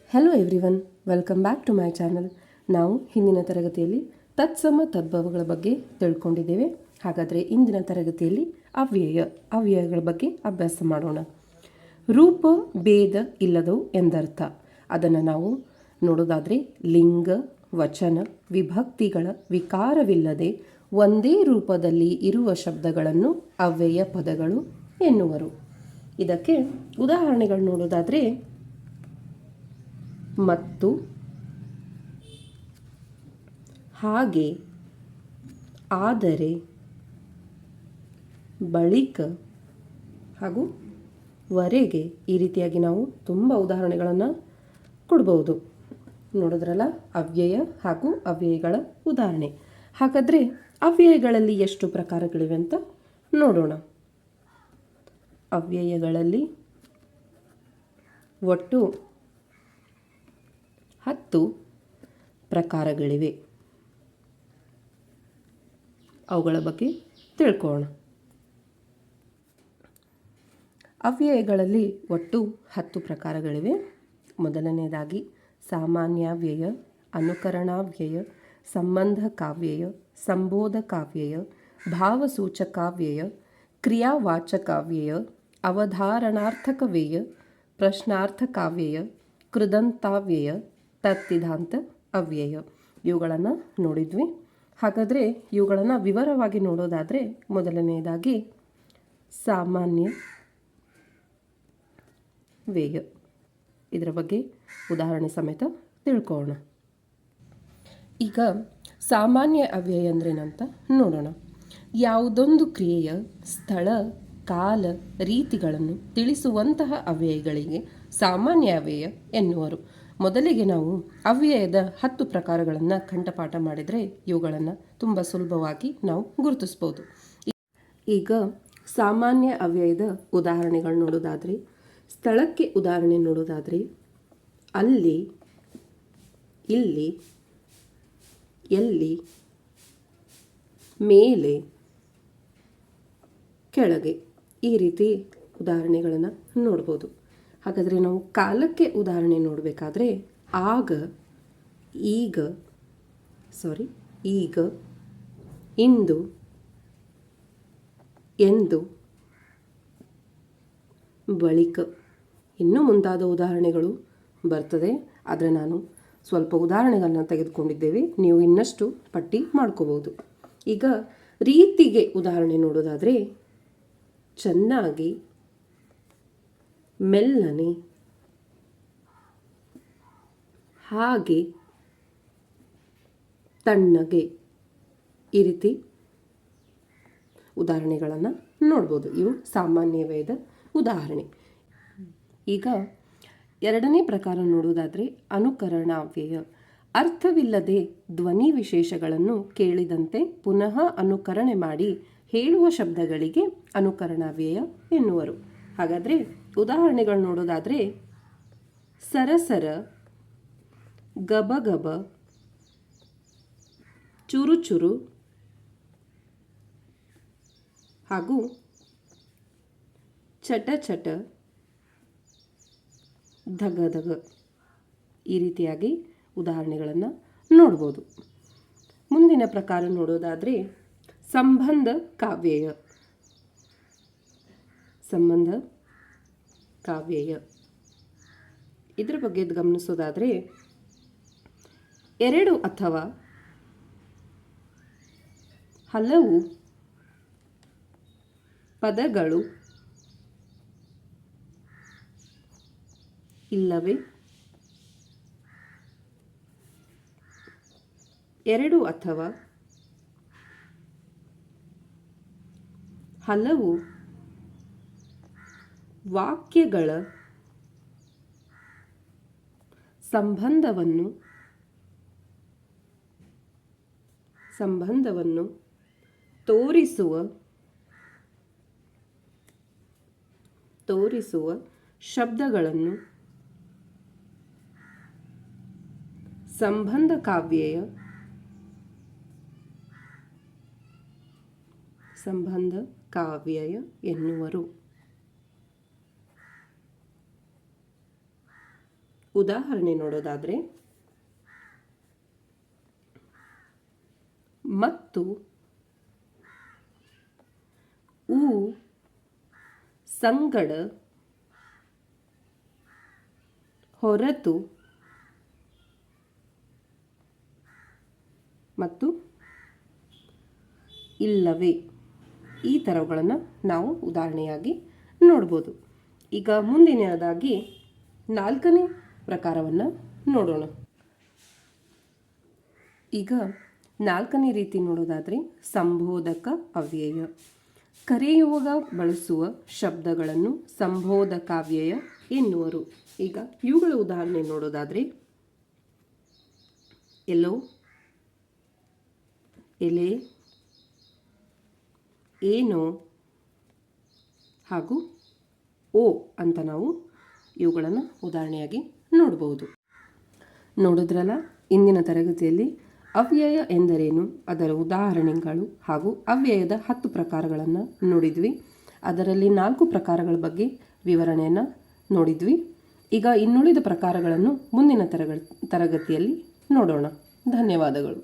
Hello everyone, welcome back to my channel. ನಾವು ಹಿಂದಿನ ತರಗತಿಯಲ್ಲಿ ತತ್ಸಮ ತದ್ಭವಗಳ ಬಗ್ಗೆ ತಿಳ್ಕೊಂಡಿದ್ದೇವೆ. ಹಾಗಾದರೆ ಇಂದಿನ ತರಗತಿಯಲ್ಲಿ ಅವ್ಯಯಗಳ ಬಗ್ಗೆ ಅಭ್ಯಾಸ ಮಾಡೋಣ. ರೂಪ ಭೇದ ಇಲ್ಲದವು ಎಂದರ್ಥ. ಅದನ್ನು ನಾವು ನೋಡೋದಾದರೆ ಲಿಂಗ, ವಚನ, ವಿಭಕ್ತಿಗಳ ವಿಕಾರವಿಲ್ಲದೆ ಒಂದೇ ರೂಪದಲ್ಲಿ ಇರುವ ಶಬ್ದಗಳನ್ನು ಅವ್ಯಯ ಪದಗಳು ಎನ್ನುವರು. ಇದಕ್ಕೆ ಉದಾಹರಣೆಗಳು ನೋಡೋದಾದರೆ ಮತ್ತು, ಹಾಗೆ, ಆದರೆ, ಬಳಿಕ ಹಾಗೂ ವರೆಗೆ ಈ ರೀತಿಯಾಗಿ ನಾವು ತುಂಬ ಉದಾಹರಣೆಗಳನ್ನು ಕೊಡ್ಬೋದು. ನೋಡಿದ್ರಲ್ಲ ಅವ್ಯಯ ಹಾಗೂ ಅವ್ಯಯಗಳ ಉದಾಹರಣೆ. ಹಾಗಾದರೆ ಅವ್ಯಯಗಳಲ್ಲಿ ಎಷ್ಟು ಪ್ರಕಾರಗಳಿವೆ ಅಂತ ನೋಡೋಣ. ಅವ್ಯಯಗಳಲ್ಲಿ ಒಟ್ಟು 10 ಪ್ರಕಾರಗಳಿವೆ. ಅವುಗಳ ಬಗ್ಗೆ ತಿಳ್ಕೊಳ್ಳೋಣ. ಅವ್ಯಯಗಳಲ್ಲಿ ಒಟ್ಟು 10 ಪ್ರಕಾರಗಳಿವೆ. ಮೊದಲನೆಯದಾಗಿ ಸಾಮಾನ್ಯಾವ್ಯಯ, ಅನುಕರಣಾವ್ಯಯ, ಸಂಬಂಧಕಾವ್ಯಯ, ಸಂಬೋಧಕಾವ್ಯಯ, ಭಾವಸೂಚಕಾವ್ಯಯ, ಕ್ರಿಯಾವಾಚಕಾವ್ಯಯ, ಅವಧಾರಣಾರ್ಥಕವ್ಯಯ, ಪ್ರಶ್ನಾರ್ಥಕಾವ್ಯಯ, ಕೃದಂತಾವ್ಯಯ, ತತ್ತಿದಾಂತ ಅವ್ಯಯ. ಇವುಗಳನ್ನು ನೋಡಿದ್ವಿ. ಹಾಗಾದರೆ ಇವುಗಳನ್ನು ವಿವರವಾಗಿ ನೋಡೋದಾದರೆ ಮೊದಲನೆಯದಾಗಿ ಸಾಮಾನ್ಯ ವ್ಯಯ. ಇದರ ಬಗ್ಗೆ ಉದಾಹರಣೆ ಸಮೇತ ತಿಳ್ಕೊಳ್ಳೋಣ. ಈಗ ಸಾಮಾನ್ಯ ಅವ್ಯಯ ಅಂದ್ರೇನಂತ ನೋಡೋಣ. ಯಾವುದೊಂದು ಕ್ರಿಯೆಯ ಸ್ಥಳ, ಕಾಲ, ರೀತಿಗಳನ್ನು ತಿಳಿಸುವಂತಹ ಅವ್ಯಯಗಳಿಗೆ ಸಾಮಾನ್ಯ ಅವ್ಯಯ ಎನ್ನುವರು. ಮೊದಲಿಗೆ ನಾವು ಅವ್ಯಯದ 10 ಪ್ರಕಾರಗಳನ್ನು ಕಂಠಪಾಠ ಮಾಡಿದರೆ ಇವುಗಳನ್ನು ತುಂಬ ಸುಲಭವಾಗಿ ನಾವು ಗುರುತಿಸ್ಬೋದು. ಈಗ ಸಾಮಾನ್ಯ ಅವ್ಯಯದ ಉದಾಹರಣೆಗಳು ನೋಡೋದಾದರೆ, ಸ್ಥಳಕ್ಕೆ ಉದಾಹರಣೆ ನೋಡೋದಾದರೆ ಅಲ್ಲಿ, ಇಲ್ಲಿ, ಎಲ್ಲಿ, ಮೇಲೆ, ಕೆಳಗೆ ಈ ರೀತಿ ಉದಾಹರಣೆಗಳನ್ನು ನೋಡ್ಬೋದು. ಹಾಗಾದರೆ ನಾವು ಕಾಲಕ್ಕೆ ಉದಾಹರಣೆ ನೋಡಬೇಕಾದ್ರೆ ಈಗ, ಇಂದು, ಎಂದು, ಬಳಿಕ ಇನ್ನೂ ಮುಂತಾದ ಉದಾಹರಣೆಗಳು ಬರ್ತದೆ. ಆದರೆ ನಾನು ಸ್ವಲ್ಪ ಉದಾಹರಣೆಗಳನ್ನ ತೆಗೆದುಕೊಂಡಿದ್ದೇವೆ. ನೀವು ಇನ್ನಷ್ಟು ಪಟ್ಟಿ ಮಾಡ್ಕೋಬೋದು. ಈಗ ರೀತಿಗೆ ಉದಾಹರಣೆ ನೋಡೋದಾದರೆ ಚೆನ್ನಾಗಿ, ಮೆಲ್ಲನೆ, ಹಾಗೆ, ತಣ್ಣಗೆ ಈ ರೀತಿ ಉದಾಹರಣೆಗಳನ್ನು ನೋಡ್ಬೋದು. ಇವು ಸಾಮಾನ್ಯ ವ್ಯಯದ ಉದಾಹರಣೆ. ಈಗ ಎರಡನೇ ಪ್ರಕಾರ ನೋಡೋದಾದರೆ ಅನುಕರಣಾವ್ಯಯ. ಅರ್ಥವಿಲ್ಲದೆ ಧ್ವನಿ ವಿಶೇಷಗಳನ್ನು ಕೇಳಿದಂತೆ ಪುನಃ ಅನುಕರಣೆ ಮಾಡಿ ಹೇಳುವ ಶಬ್ದಗಳಿಗೆ ಅನುಕರಣಾವ್ಯಯ ಎನ್ನುವರು. ಹಾಗಾದರೆ ಉದಾಹರಣೆಗಳು ನೋಡೋದಾದರೆ ಸರಸರ, ಗಬಗಬ, ಚುರುಚುರು ಹಾಗೂ ಚಟಚಟ, ಧಗಧಗ ಈ ರೀತಿಯಾಗಿ ಉದಾಹರಣೆಗಳನ್ನು ನೋಡ್ಬೋದು. ಮುಂದಿನ ಪ್ರಕಾರ ನೋಡೋದಾದರೆ ಸಂಬಂಧ ಕಾವ್ಯಯ. ಸಂಬಂಧ ಕಾವ್ಯಯ ಇದರ ಬಗ್ಗೆ ಗಮನಿಸೋದಾದರೆ ಎರಡು ಅಥವಾ ಹಲವು ಪದಗಳು ಇಲ್ಲವೇ ಎರಡು ಅಥವಾ ಹಲವು ವಾಕ್ಯಗಳ ಸಂಬಂಧವನ್ನು ತೋರಿಸುವ ಶಬ್ದಗಳನ್ನು ಸಂಬಂಧ ಕಾವ್ಯಯ ಎನ್ನುವರು. ಉದಾಹರಣೆ ನೋಡೋದಾದರೆ ಮತ್ತು, ಊ, ಸಂಗಡ, ಹೊರತು ಮತ್ತು ಇಲ್ಲವೇ ಈ ಥರಗಳನ್ನು ನಾವು ಉದಾಹರಣೆಯಾಗಿ ನೋಡ್ಬೋದು. ಈಗ ಮುಂದಿನದಾಗಿ 4ನೇ ಪ್ರಕಾರವನ್ನು ನೋಡೋಣ. ಈಗ 4ನೇ ರೀತಿ ನೋಡೋದಾದರೆ ಸಂಬೋಧಕ ಅವ್ಯಯ. ಕರೆಯುವಾಗ ಬಳಸುವ ಶಬ್ದಗಳನ್ನು ಸಂಬೋಧಕಾವ್ಯಯ ಎನ್ನುವರು. ಈಗ ಇವುಗಳ ಉದಾಹರಣೆ ನೋಡೋದಾದರೆ ಎಲ್ಲೋ, ಎಲೆ, ಏನೋ ಹಾಗೂ ಓ ಅಂತ ನಾವು ಇವುಗಳನ್ನು ಉದಾಹರಣೆಯಾಗಿ ನೋಡ್ಬೋದು. ನೋಡಿದ್ರಲ್ಲ, ಇಂದಿನ ತರಗತಿಯಲ್ಲಿ ಅವ್ಯಯ ಎಂದರೇನು, ಅದರ ಉದಾಹರಣೆಗಳು ಹಾಗೂ ಅವ್ಯಯದ 10 ಪ್ರಕಾರಗಳನ್ನು ನೋಡಿದ್ವಿ. ಅದರಲ್ಲಿ 4 ಪ್ರಕಾರಗಳ ಬಗ್ಗೆ ವಿವರಣೆಯನ್ನು ನೋಡಿದ್ವಿ. ಈಗ ಇನ್ನುಳಿದ ಪ್ರಕಾರಗಳನ್ನು ಮುಂದಿನ ತರಗತಿಯಲ್ಲಿ ನೋಡೋಣ. ಧನ್ಯವಾದಗಳು.